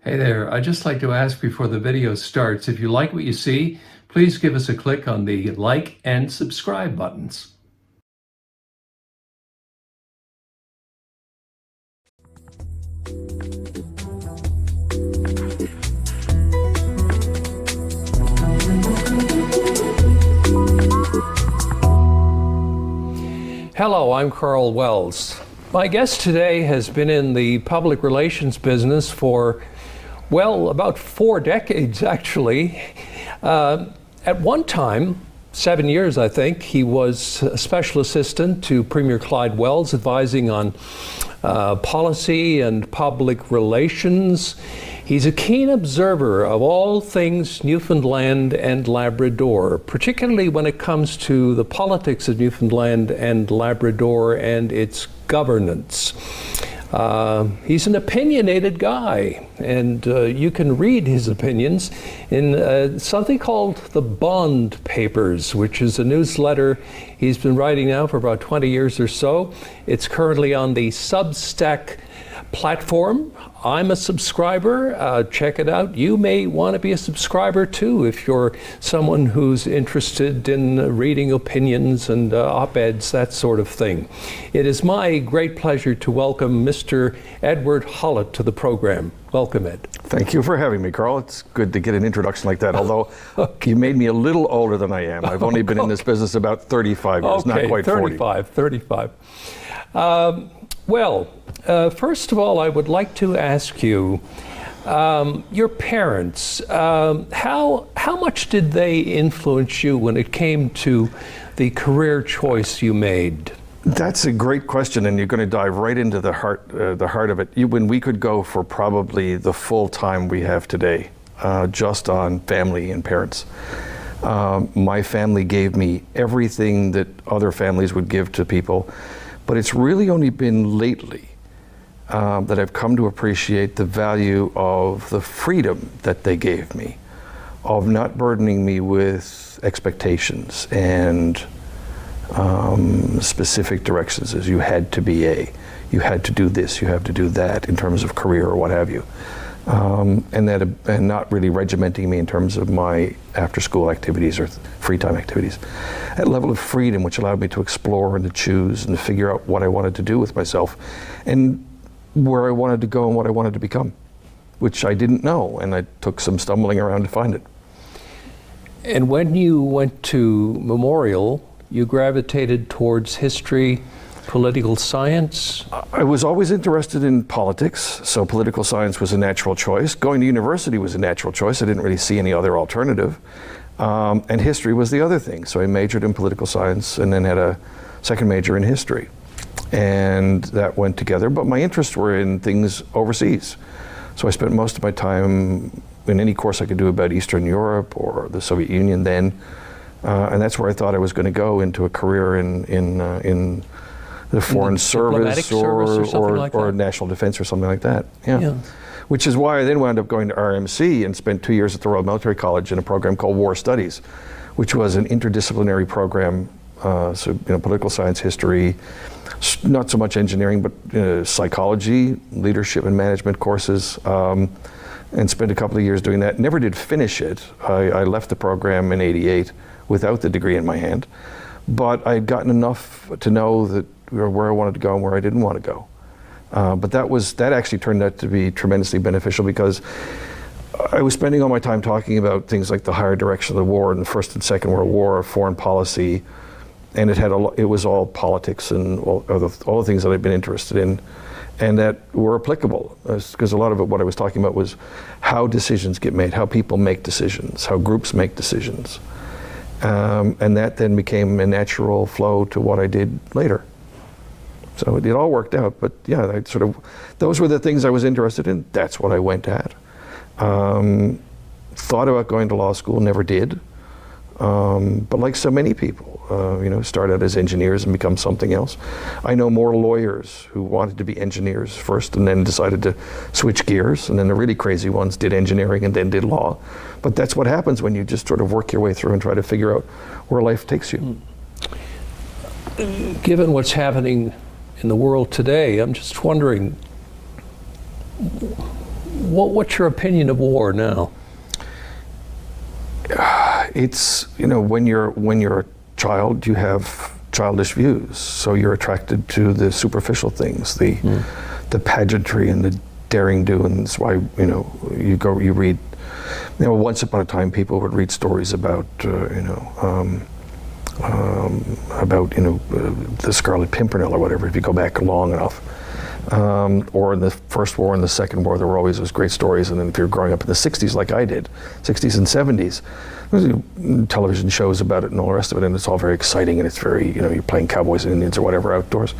Hey there, I'd just like to ask before the video starts, if you like what you see, please give us a click on the like and subscribe buttons. Hello, I'm Karl Wells. My guest today has been in the public relations business for, well, about 4 decades, actually. At one time, 7 years, I think, he was a special assistant to Premier Clyde Wells, advising on policy and public relations. He's a keen observer of all things Newfoundland and Labrador, particularly when it comes to the politics of Newfoundland and Labrador and its governance. He's an opinionated guy, and you can read his opinions in something called the Bond Papers, which is a newsletter he's been writing now for about 20 years or so. It's currently on the Substack platform. I'm a subscriber. Check it out. You may want to be a subscriber too if you're someone who's interested in reading opinions and op-eds, that sort of thing. It is my great pleasure to welcome Mr. Edward Hollett to the program. Welcome, Ed. Thank you for having me, Karl. It's good to get an introduction like that, although you made me a little older than I am. I've only been in this business about 35 years, not quite 40. 35. First of all, I would like to ask you, your parents, how much did they influence you when it came to the career choice you made? That's a great question, and you're going to dive right into the heart of it. When we could go for probably the full time we have today, just on family and parents. My family gave me everything that other families would give to people, but it's really only been lately that I've come to appreciate the value of the freedom that they gave me, of not burdening me with expectations and specific directions, as you had to be you had to do this, you have to do that in terms of career or what have you. And not really regimenting me in terms of my after-school activities or free time activities. That level of freedom which allowed me to explore and to choose and to figure out what I wanted to do with myself and where I wanted to go and what I wanted to become, which I didn't know, and I took some stumbling around to find it. And when you went to Memorial, you gravitated towards history, political science? I was always interested in politics, so political science was a natural choice. Going to university was a natural choice. I didn't really see any other alternative. And history was the other thing. So I majored in political science and then had a second major in history. And that went together, but my interests were in things overseas. So I spent most of my time in any course I could do about Eastern Europe or the Soviet Union then. And that's where I thought I was going to go into a career in the foreign service or national defense or something like that. Yeah. Which is why I then wound up going to RMC and spent 2 years at the Royal Military College in a program called War Studies, which was an interdisciplinary program, political science, history, not so much engineering, but psychology, leadership and management courses, and spent a couple of years doing that. Never did finish it. I left the program in '88 without the degree in my hand, but I'd gotten enough to know that where I wanted to go and where I didn't want to go. But that actually turned out to be tremendously beneficial because I was spending all my time talking about things like the higher direction of the war and the First and Second World War, foreign policy, and it was all politics and all the things that I'd been interested in and that were applicable, because a lot of it, what I was talking about was how decisions get made, how people make decisions, how groups make decisions. And that then became a natural flow to what I did later. So it all worked out, but yeah, those were the things I was interested in. That's what I went at. Thought about going to law school, never did. But like so many people, start out as engineers and become something else. I know more lawyers who wanted to be engineers first and then decided to switch gears, and then the really crazy ones did engineering and then did law. But that's what happens when you just sort of work your way through and try to figure out where life takes you. Given what's happening in the world today, I'm just wondering, What's your opinion of war now? It's, when you're a child, you have childish views, so you're attracted to the superficial things, the pageantry and the daring do, and that's why you read. Once upon a time, people would read stories about the Scarlet Pimpernel or whatever. If you go back long enough, or in the First War and the Second War, there were always those great stories. And then if you're growing up in the '60s, like I did, '60s and '70s, there's television shows about it and all the rest of it, and it's all very exciting, and it's very, you're playing cowboys and Indians or whatever outdoors.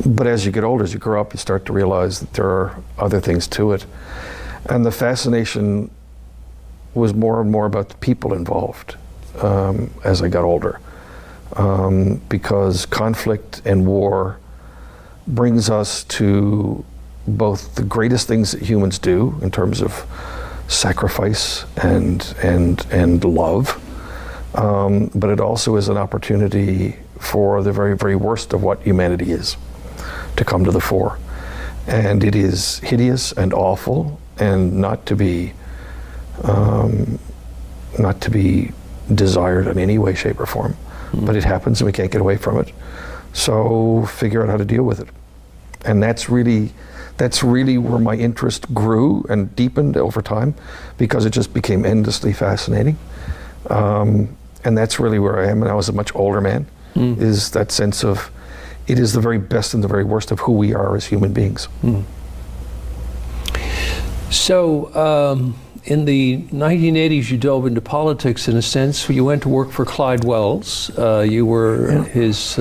But as you get older, as you grow up, you start to realize that there are other things to it. And the fascination was more and more about the people involved as I got older. Because conflict and war brings us to both the greatest things that humans do in terms of sacrifice and love, but it also is an opportunity for the very, very worst of what humanity is to come to the fore. And it is hideous and awful and not to be desired in any way, shape, or form. But it happens and we can't get away from it. So figure out how to deal with it. And that's really where my interest grew and deepened over time, because it just became endlessly fascinating. And that's really where I am, and I was a much older man, is that sense of it is the very best and the very worst of who we are as human beings. So, in the 1980s, you dove into politics in a sense. You went to work for Clyde Wells. You were his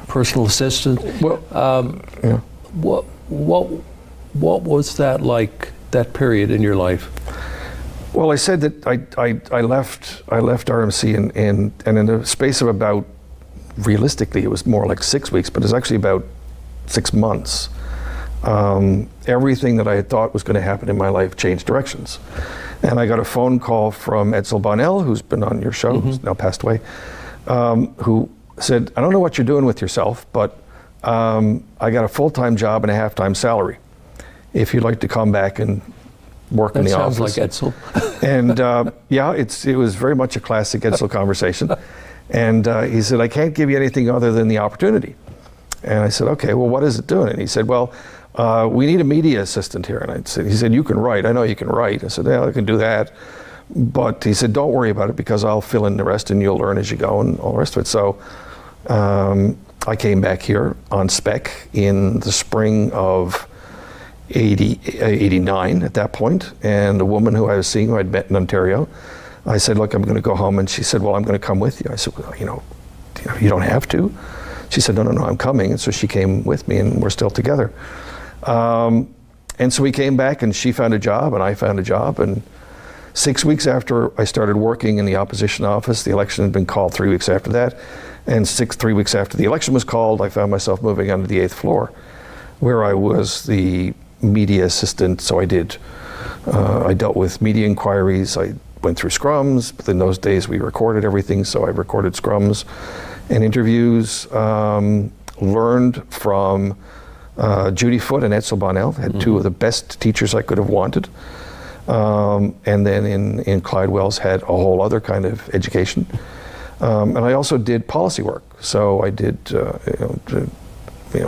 personal assistant. Well, what was that like, that period in your life? Well, I said that I left RMC and in the space of about, realistically, it was more like 6 weeks, but it was actually about 6 months. Everything that I had thought was going to happen in my life changed directions. And I got a phone call from Edsel Bonnell, who's been on your show, who's now passed away, who said, I don't know what you're doing with yourself, but I got a full-time job and a half-time salary if you'd like to come back and work in the office. That sounds like Edsel. And it was very much a classic Edsel conversation. And he said, I can't give you anything other than the opportunity. And I said, okay, well, what is it doing? And he said, well, we need a media assistant here. And he said, you can write. I know you can write. I said, yeah, I can do that. But he said, don't worry about it, because I'll fill in the rest and you'll learn as you go and all the rest of it. So I came back here on spec in the spring of 89 at that point. And the woman who I was seeing, who I'd met in Ontario, I said, look, I'm going to go home. And she said, well, I'm going to come with you. I said, well, you don't have to. She said, no, I'm coming. And so she came with me, and we're still together. And so we came back, and she found a job, and I found a job. And 6 weeks after I started working in the opposition office, the election had been called 3 weeks after that. And 3 weeks after the election was called, I found myself moving onto the 8th floor, where I was the media assistant. So I dealt with media inquiries. I went through scrums, but in those days we recorded everything. So I recorded scrums and interviews, learned from Judy Foote and Edsel Bonnell, had two of the best teachers I could have wanted. And then in Clyde Wells had a whole other kind of education. And I also did policy work. So I did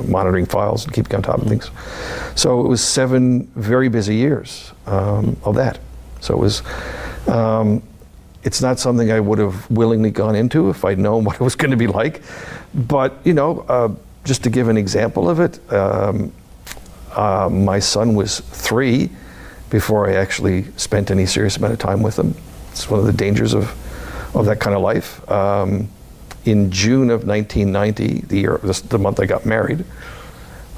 monitoring files and keeping on top of things. So it was 7 very busy years of that. So it was, it's not something I would have willingly gone into if I'd known what it was going to be like. But, just to give an example of it, my son was 3 before I actually spent any serious amount of time with him. It's one of the dangers of that kind of life. In June of 1990, the month I got married,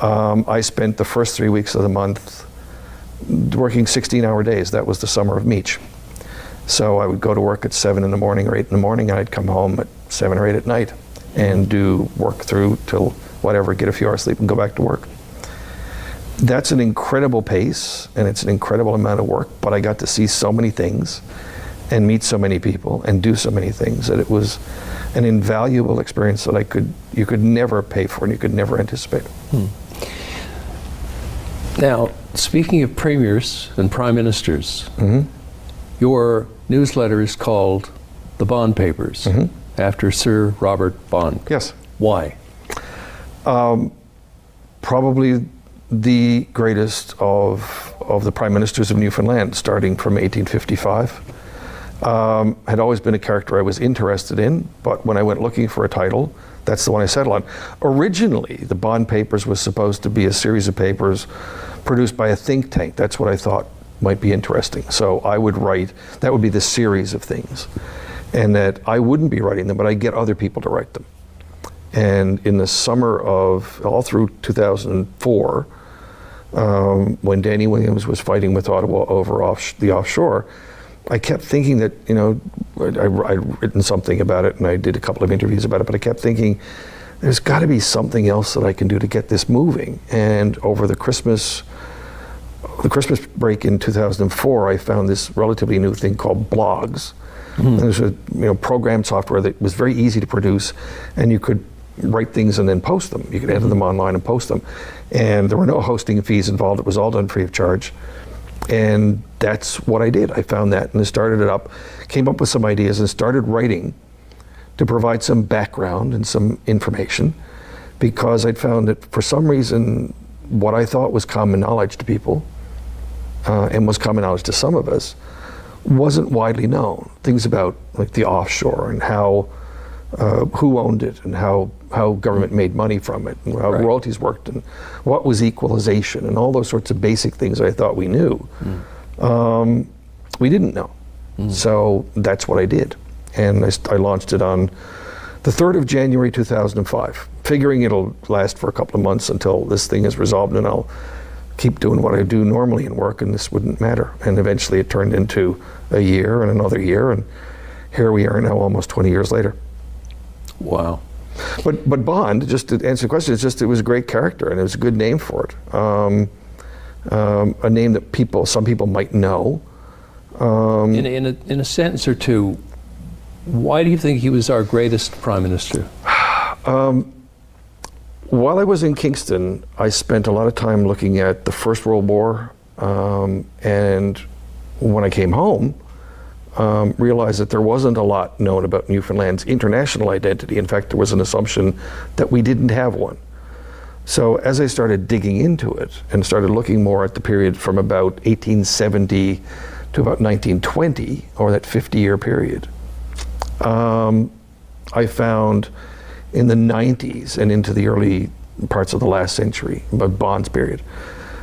I spent the first 3 weeks of the month working 16-hour days. That was the summer of Meech. So I would go to work at 7 in the morning or 8 in the morning, and I'd come home at 7 or 8 at night and do work through till whatever, get a few hours sleep and go back to work. That's an incredible pace, and it's an incredible amount of work, but I got to see so many things and meet so many people and do so many things that it was an invaluable experience that you could never pay for and you could never anticipate. Now, Speaking of premiers and prime ministers, your newsletter is called The Bond Papers, after Sir Robert Bond. Yes. Why? Probably the greatest of the prime ministers of Newfoundland, starting from 1855. Had always been a character I was interested in, but when I went looking for a title, that's the one I settled on. Originally, the Bond Papers was supposed to be a series of papers produced by a think tank. That's what I thought might be interesting. So I would write, that would be the series of things. And that I wouldn't be writing them, but I'd get other people to write them. And in the summer of, all through 2004, when Danny Williams was fighting with Ottawa over the offshore, I kept thinking that, you know, I'd written something about it and I did a couple of interviews about it, but I kept thinking, there's got to be something else that I can do to get this moving. And over the Christmas break in 2004, I found this relatively new thing called blogs. And it was a programmed software that was very easy to produce, and you could write things and then post them. You could enter them online and post them. And there were no hosting fees involved. It was all done free of charge. And that's what I did. I found that and I started it up, came up with some ideas and started writing to provide some background and some information, because I'd found that for some reason what I thought was common knowledge to people and was common knowledge to some of us wasn't widely known. Things about like the offshore and how who owned it and how government made money from it and how royalties worked and what was equalization and all those sorts of basic things I thought we knew. We didn't know. So that's what I did. And I launched it on the 3rd of January 2005, figuring it'll last for a couple of months until this thing is resolved and I'll keep doing what I do normally in work and this wouldn't matter. And eventually it turned into a year and another year, and here we are now almost 20 years later. Wow. But Bond, just to answer the question, it's just it was a great character and it was a good name for it. A name that some people might know. In a sentence or two, why do you think he was our greatest prime minister? While I was in Kingston, I spent a lot of time looking at the First World War, and when I came home, realized that there wasn't a lot known about Newfoundland's international identity. In fact, there was an assumption that we didn't have one. So as I started digging into it and started looking more at the period from about 1870 to about 1920, or that 50-year period, I found in the 90s and into the early parts of the last century, about Bond's period,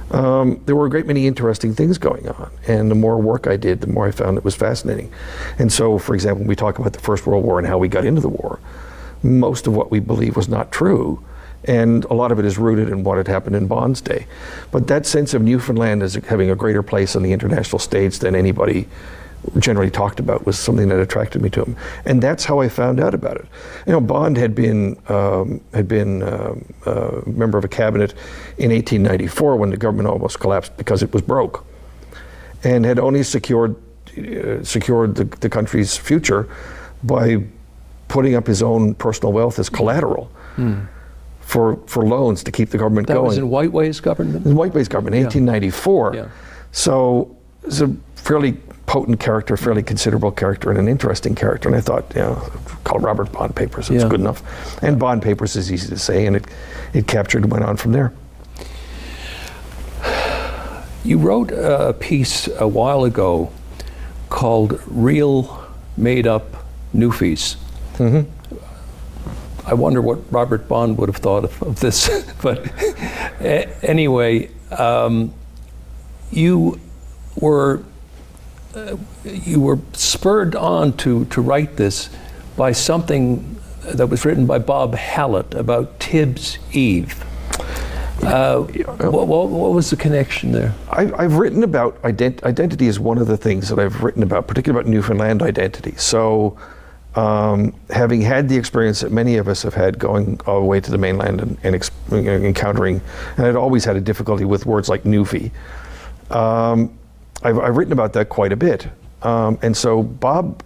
there were a great many interesting things going on. And the more work I did, the more I found it was fascinating. And so, for example, when we talk about the First World War and how we got into the war, most of what we believe was not true. And a lot of it is rooted in what had happened in Bond's day. But that sense of Newfoundland as having a greater place on the international stage than anybody generally talked about was something that attracted me to him. And that's how I found out about it. You know, Bond had been a member of a cabinet in 1894 when the government almost collapsed because it was broke, and had only secured the country's future by putting up his own personal wealth as collateral. For loans to keep the government going. That was in Whiteway's government? In Whiteway's government, 1894. Yeah. So it's a fairly potent character, fairly considerable character, and an interesting character. And I thought, call Robert Bond Papers, it's good enough. And Bond Papers is easy to say, and it captured and went on from there. You wrote a piece a while ago called Real Made Up Newfies. I wonder what Robert Bond would have thought of this. But anyway, you were spurred on to write this by something that was written by Bob Hollett about Tibbs Eve. What was the connection there? I've written about identity is one of the things that I've written about, particularly about Newfoundland identity. So having had the experience that many of us have had going all the way to the mainland and encountering, and I'd always had a difficulty with words like Newfie, I've written about that quite a bit. And so Bob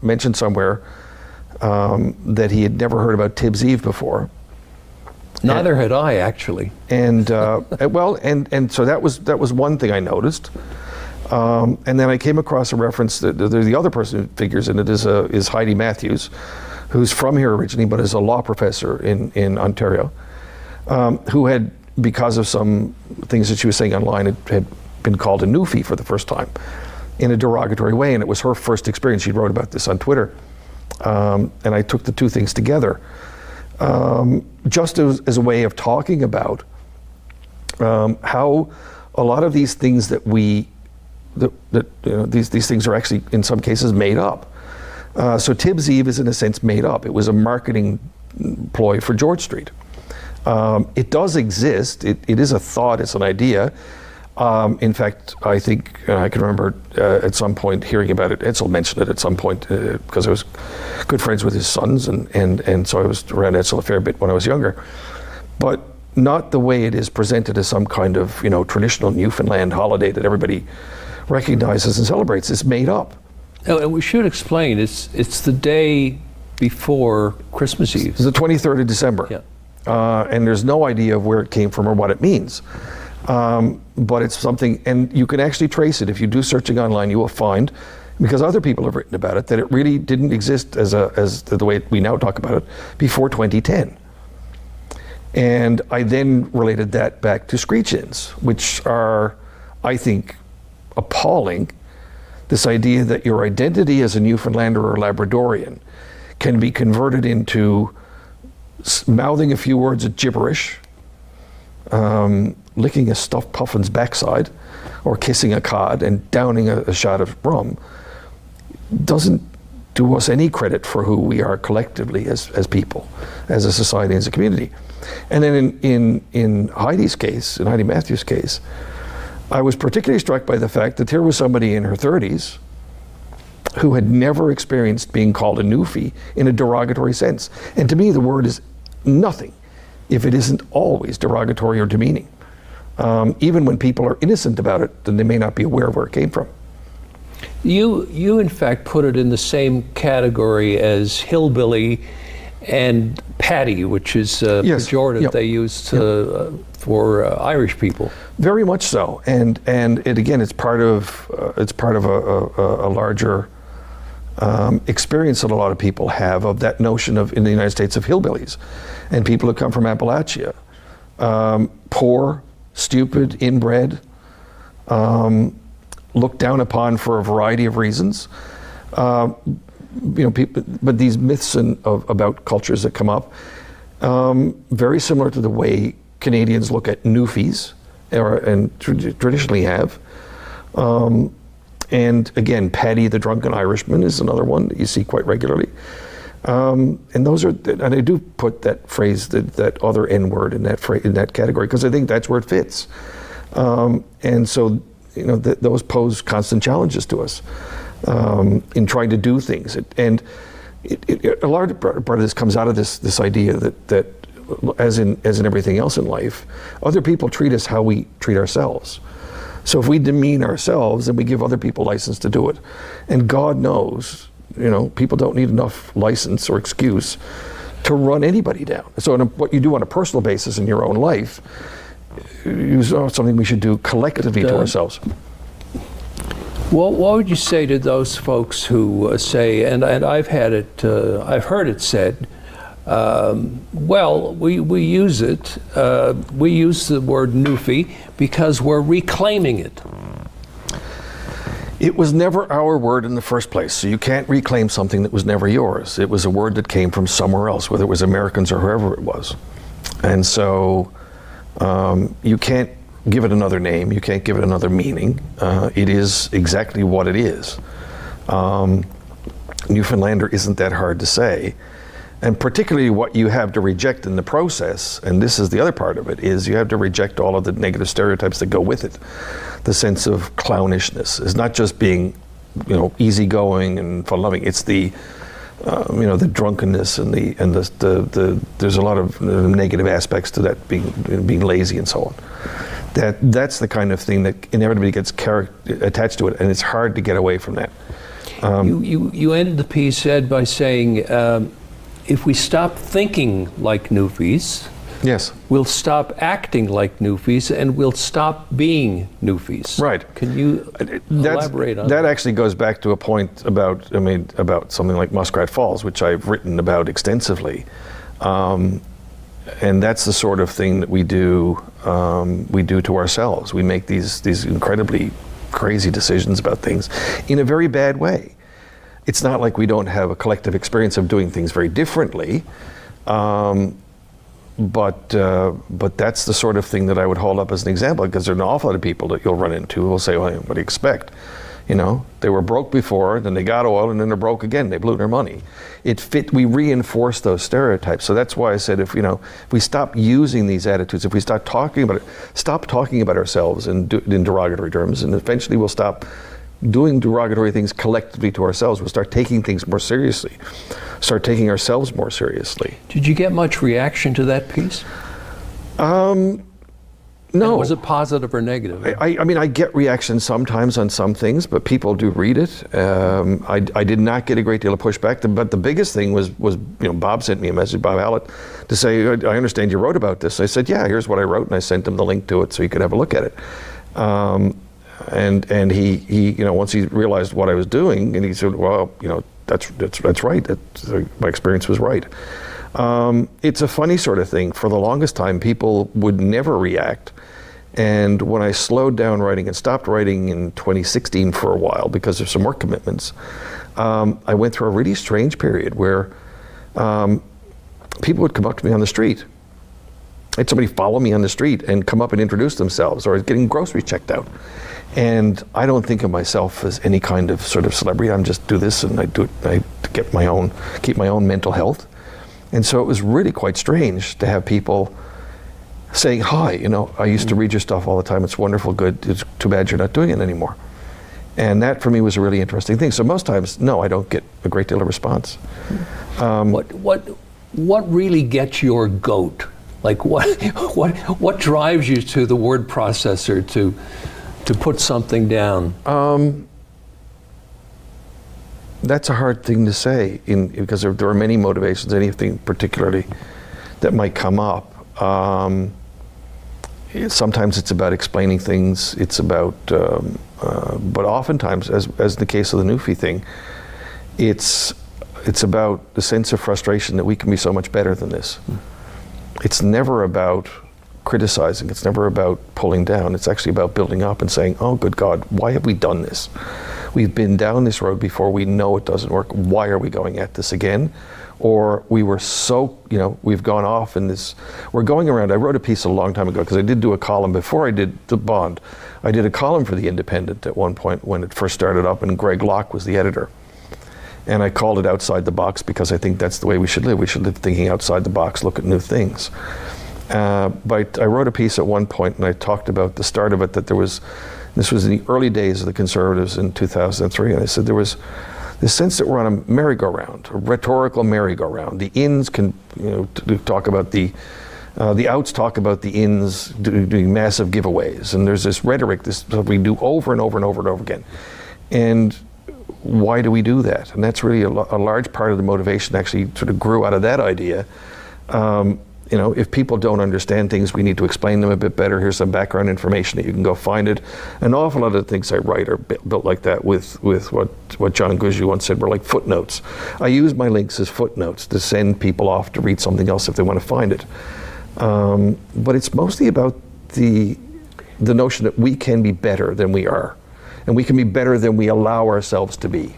mentioned somewhere that he had never heard about Tibbs Eve before. Neither had I, actually. And well, and so that was one thing I noticed. And then I came across a reference that the other person who figures in it is Heidi Matthews, who's from here originally, but is a law professor in Ontario, who had, because of some things that she was saying online, had been called a Newfie for the first time in a derogatory way, and it was her first experience. She wrote about this on Twitter, and I took the two things together. Just as a way of talking about how a lot of these things that these things are actually in some cases made up. So Tibbs Eve is in a sense made up. It was a marketing ploy for George Street. It does exist. It is a thought. It's an idea. In fact, I think I can remember at some point hearing about it. Edsel mentioned it at some point because I was good friends with his sons, and so I was around Edsel a fair bit when I was younger. But not the way it is presented as some kind of traditional Newfoundland holiday that everybody recognizes and celebrates. It's made up. Oh, and we should explain. It's the day before Christmas Eve. It's the 23rd of December. Yeah. And there's no idea of where it came from or what it means. But it's something, and you can actually trace it. If you do searching online, you will find, because other people have written about it, that it really didn't exist as the way we now talk about it before 2010. And I then related that back to screech-ins, which are, I think, appalling. This idea that your identity as a Newfoundlander or Labradorian can be converted into mouthing a few words of gibberish, licking a stuffed puffin's backside, or kissing a cod and downing a shot of rum, doesn't do us any credit for who we are collectively as people, as a society, as a community. And then in Heidi's case, in Heidi Matthews' case, I was particularly struck by the fact that here was somebody in her 30s who had never experienced being called a Newfie in a derogatory sense. And to me, the word is nothing if it isn't always derogatory or demeaning. Even when people are innocent about it, then they may not be aware of where it came from. You in fact put it in the same category as hillbilly and paddy, which is a pejorative they use for Irish people. Very much so, and it again, it's part of a larger experience that a lot of people have of that notion of, in the United States, of hillbillies and people who come from Appalachia, poor, stupid, inbred, looked down upon for a variety of reasons. People, but these myths about cultures that come up, very similar to the way Canadians look at Newfies, and traditionally have. And again, Paddy the Drunken Irishman is another one that you see quite regularly. And those are, and I do put that phrase, that other N-word in that category, because I think that's where it fits. And so, those pose constant challenges to us in trying to do things. And a large part of this comes out of this idea that as in everything else in life, other people treat us how we treat ourselves. So if we demean ourselves, then we give other people license to do it. And God knows, people don't need enough license or excuse to run anybody down. So what you do on a personal basis in your own life is something we should do collectively to ourselves. Well, what would you say to those folks who say, and I've heard it said, well, we use it. We use the word Newfie because we're reclaiming it. It was never our word in the first place, so you can't reclaim something that was never yours. It was a word that came from somewhere else, whether it was Americans or whoever it was. And so you can't give it another name, you can't give it another meaning. It is exactly what it is. Newfoundlander isn't that hard to say. And particularly what you have to reject in the process, and this is the other part of it, is you have to reject all of the negative stereotypes that go with it. The sense of clownishness is not just being, easygoing and fun-loving. It's the drunkenness and the there's a lot of negative aspects to that, being lazy and so on. That's the kind of thing that inevitably gets attached to it, and it's hard to get away from that. You ended the piece, Ed, by saying, if we stop thinking like Newfies, Yes. We'll stop acting like Newfies, and we'll stop being Newfies. Right. Can you elaborate on that? That actually goes back to a point about something like Muskrat Falls, which I've written about extensively. And that's the sort of thing that we do to ourselves. We make these incredibly crazy decisions about things in a very bad way. It's not like we don't have a collective experience of doing things very differently, but that's the sort of thing that I would hold up as an example, because there are an awful lot of people that you'll run into who will say, well, what do you expect? You know, they were broke before, then they got oil, and then they're broke again. They blew their money. We reinforce those stereotypes. So that's why I said, if we stop using these attitudes, if we stop talking about ourselves in derogatory terms, and eventually we'll stop doing derogatory things collectively to ourselves. We'll start taking things more seriously, start taking ourselves more seriously. Did you get much reaction to that piece? No. And was it positive or negative? I mean, I get reactions sometimes on some things, but people do read it. I did not get a great deal of pushback, but the biggest thing was Bob sent me a message, Bob Hollett, to say, I understand you wrote about this. I said, yeah, here's what I wrote, and I sent him the link to it so he could have a look at it. And he once he realized what I was doing, and he said, well, that's right. My experience was right. It's a funny sort of thing. For the longest time, people would never react. And when I slowed down writing and stopped writing in 2016 for a while because of some work commitments, I went through a really strange period where people would come up to me on the street. I had somebody follow me on the street and come up and introduce themselves, or I was getting groceries checked out. And I don't think of myself as any kind of sort of celebrity. I'm just do this, and I do it to keep my own mental health. And so it was really quite strange to have people saying, hi, I used to read your stuff all the time. It's wonderful, good. It's too bad you're not doing it anymore. And that for me was a really interesting thing. So most times, no, I don't get a great deal of response. What really gets your goat? Like what drives you to the word processor to put something down? That's a hard thing to say because there are many motivations, anything particularly that might come up. Sometimes it's about explaining things, it's about, but oftentimes, as the case of the Newfie thing, it's about the sense of frustration that we can be so much better than this. It's never about criticizing, it's never about pulling down, it's actually about building up and saying, oh good God, why have we done this? We've been down this road before, we know it doesn't work, why are we going at this again? Or we were so, we've gone off in this, we're going around. I wrote a piece a long time ago, because I did do a column before I did the Bond. I did a column for The Independent at one point when it first started up, and Greg Locke was the editor. And I called it Outside the Box, because I think that's the way we should live. We should live thinking outside the box, look at new things. But I wrote a piece at one point, and I talked about the start of it, that this was in the early days of the Conservatives in 2003, and I said there was this sense that we're on a merry-go-round, a rhetorical merry-go-round. The ins can, talk about the outs talk about the ins doing massive giveaways, and there's this rhetoric, this stuff we do over and over and over and over again. And why do we do that? And that's really a large part of the motivation actually sort of grew out of that idea. If people don't understand things, we need to explain them a bit better. Here's some background information that you can go find it. An awful lot of the things I write are built like that with what John Guzzi once said were like footnotes. I use my links as footnotes to send people off to read something else if they want to find it. But it's mostly about the notion that we can be better than we are. And we can be better than we allow ourselves to be.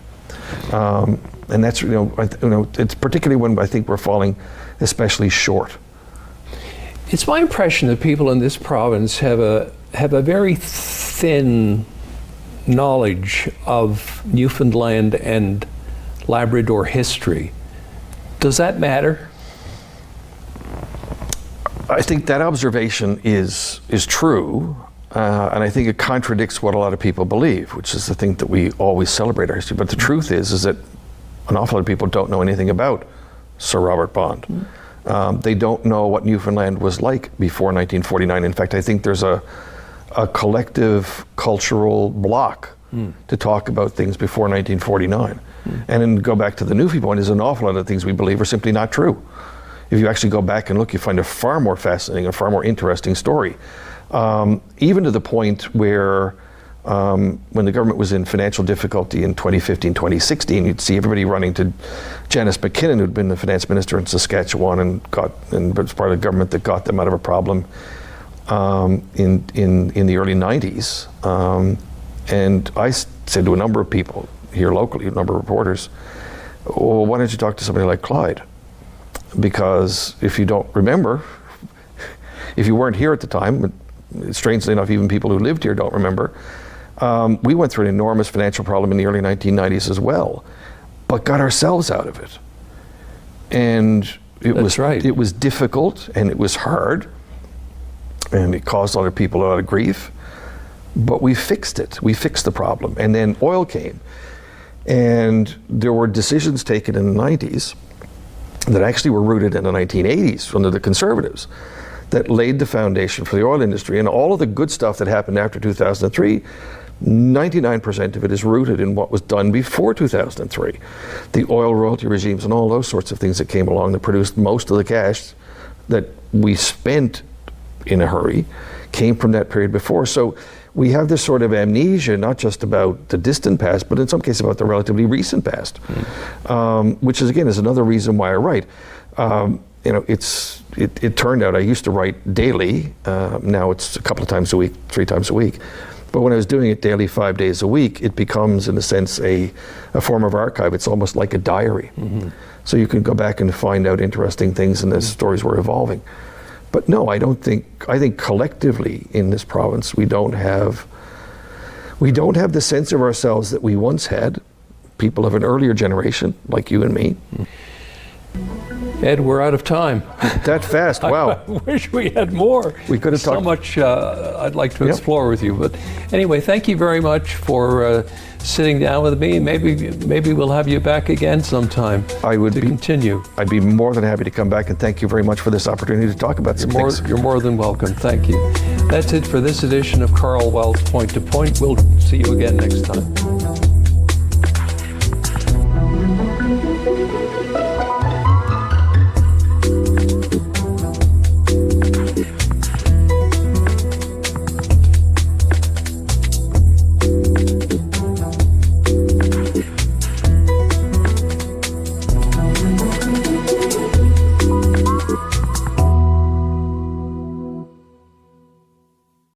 And that's, it's particularly when I think we're falling especially short. It's my impression that people in this province have a very thin knowledge of Newfoundland and Labrador history. Does that matter? I think that observation is true, and I think it contradicts what a lot of people believe, which is the thing that we always celebrate our history. But the truth is that an awful lot of people don't know anything about Sir Robert Bond. They don't know what Newfoundland was like before 1949. In fact, I think there's a collective cultural block to talk about things before 1949. And then go back to the Newfie point, is an awful lot of things we believe are simply not true. if you actually go back and look, you find a far more fascinating, a far more interesting story. Even to the point where when the government was in financial difficulty in 2015, 2016, you'd see everybody running to Janice McKinnon, who'd been the finance minister in Saskatchewan and was part of the government that got them out of a problem in the early 90s. And I said to a number of people here locally, a number of reporters, well, why don't you talk to somebody like Clyde? Because if you don't remember, if you weren't here at the time, strangely enough, even people who lived here don't remember, we went through an enormous financial problem in the early 1990s as well, but got ourselves out of it. And it was difficult and it was hard and it caused other people a lot of grief, but we fixed it. We fixed the problem. And then oil came. And there were decisions taken in the 90s that actually were rooted in the 1980s under the Conservatives that laid the foundation for the oil industry. And all of the good stuff that happened after 2003, 99% of it is rooted in what was done before 2003. The oil royalty regimes and all those sorts of things that came along that produced most of the cash that we spent in a hurry came from that period before. So we have this sort of amnesia, not just about the distant past, but in some cases about the relatively recent past, which is, again, is another reason why I write. It turned out I used to write daily. Now it's a couple of times a week, 3 times a week. But when I was doing it daily 5 days a week, it becomes, in a sense, a form of archive. It's almost like a diary. So you can go back and find out interesting things, and the stories were evolving. But no, I think collectively in this province, we don't have the sense of ourselves that we once had, people of an earlier generation, like you and me. Ed, we're out of time. That fast, wow. I wish we had more. We could have talked. So much I'd like to explore with you. But anyway, thank you very much for sitting down with me. Maybe we'll have you back again sometime to continue. I'd be more than happy to come back, and thank you very much for this opportunity to talk about some things. You're more than welcome. Thank you. That's it for this edition of Karl Wells Point to Point. We'll see you again next time.